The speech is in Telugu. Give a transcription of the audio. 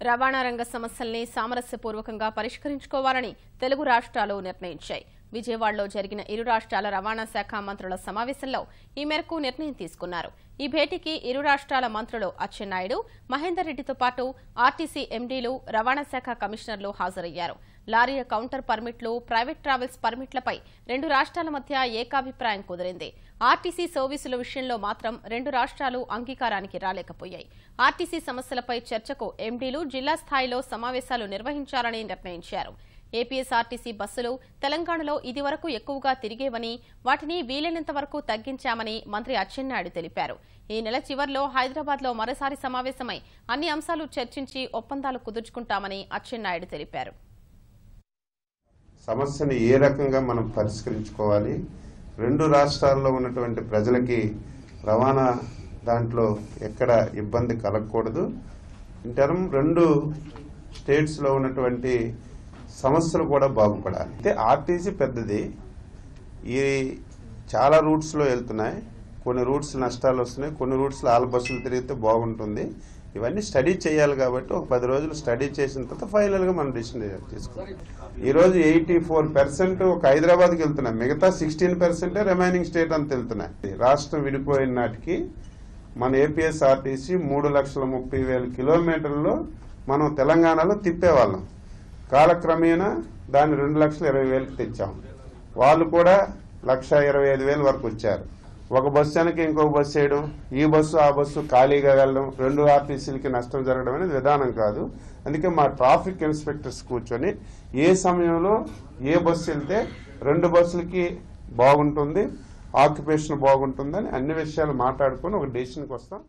రవాణా రంగ సమస్యల్ని సామరస్యపూర్వకంగా పరిష్కరించుకోవాలని తెలుగు రాష్ట్రాలు నిర్ణయించాయి. విజయవాడలో జరిగిన ఇరు రాష్ట్రాల రవాణా శాఖ మంత్రుల సమావేశంలో ఈ మేరకు నిర్ణయం తీసుకున్నారు. ఈ భేటీకి ఇరు రాష్ట్రాల మంత్రులు అచ్చెన్నాయుడు, మహేందర్ రెడ్డితో పాటు ఆర్టీసీ ఎండీలు, రవాణా శాఖ కమిషనర్లు హాజరయ్యారు. లారీల కౌంటర్ పర్మిట్లు, ప్రైవేట్ ట్రావెల్స్ పర్మిట్లపై రెండు రాష్ట్రాల మధ్య ఏకాభిప్రాయం కుదిరింది. ఆర్టీసీ సర్వీసుల విషయంలో మాత్రం రెండు రాష్ట్రాలు అంగీకారానికి రాలేకపోయాయి. ఆర్టీసీ సమస్యలపై చర్చకు ఎండీలు జిల్లా స్థాయిలో సమావేశాలు నిర్వహించాలని నిర్ణయించారు. ఏపీఎస్ఆర్టీసీ బస్సులు తెలంగాణలో ఇదివరకు ఎక్కువగా తిరిగేవని, వాటిని వీలైనంత వరకు తగ్గించామని మంత్రి అచ్చెన్నాయుడు తెలిపారు. ఈ నెల చివర్లో హైదరాబాద్లో మరోసారి సమావేశమై అన్ని అంశాలు చర్చించి ఒప్పందాలు కుదుర్చుకుంటామని అచ్చెన్నాయుడు తెలిపారు. సమస్యని ఏ రకంగా మనం పరిష్కరించుకోవాలి, రెండు రాష్ట్రాల్లో ఉన్నటువంటి ప్రజలకి రవాణా దాంట్లో ఎక్కడ ఇబ్బంది కలగకూడదు, రెండు స్టేట్స్లో ఉన్నటువంటి సమస్యలు కూడా బాగుపడాలి. అయితే ఆర్టీసీ పెద్దది, ఈ చాలా రూట్స్లో వెళ్తున్నాయి, కొన్ని రూట్స్ నష్టాలు వస్తున్నాయి, కొన్ని రూట్స్లో ఆల్ బస్సులు తిరిగితే బాగుంటుంది. ఇవన్నీ స్టడీ చేయాలి కాబట్టి ఒక 10 రోజులు స్టడీ చేసిన తర్వాత ఫైనల్గా మనం డిసిషన్ తీసుకుంటాం. ఈరోజు 84% ఒక హైదరాబాద్కి వెళ్తున్నాయి, మిగతా 16% రిమైనింగ్ స్టేట్ అంతా వెళ్తున్నాయి. రాష్ట్రం విడిపోయిన నాటికి మన ఏపీఎస్ఆర్టీసీ 3,30,000 కిలోమీటర్లు మనం తెలంగాణలో తిప్పేవాళ్ళం. కాలక్రమేణా దాన్ని 2,20,000కి తెచ్చాం. వాళ్ళు కూడా 1,25,000 వరకు వచ్చారు. ఒక బస్సు వెనక ఇంకొక బస్సు వేయడం, ఈ బస్సు ఆ బస్సు ఖాళీగా వెళ్ళడం, రెండు ఆర్టీసీలకి నష్టం జరగడం అనేది విధానం కాదు. అందుకే మా ట్రాఫిక్ ఇన్స్పెక్టర్స్ కూర్చొని ఏ సమయంలో ఏ బస్సు వెళ్తే రెండు బస్సులకి బాగుంటుంది, ఆక్యుపేషన్ బాగుంటుందని అన్ని విషయాలు మాట్లాడుకొని ఒక డెసిషన్కి వస్తాం.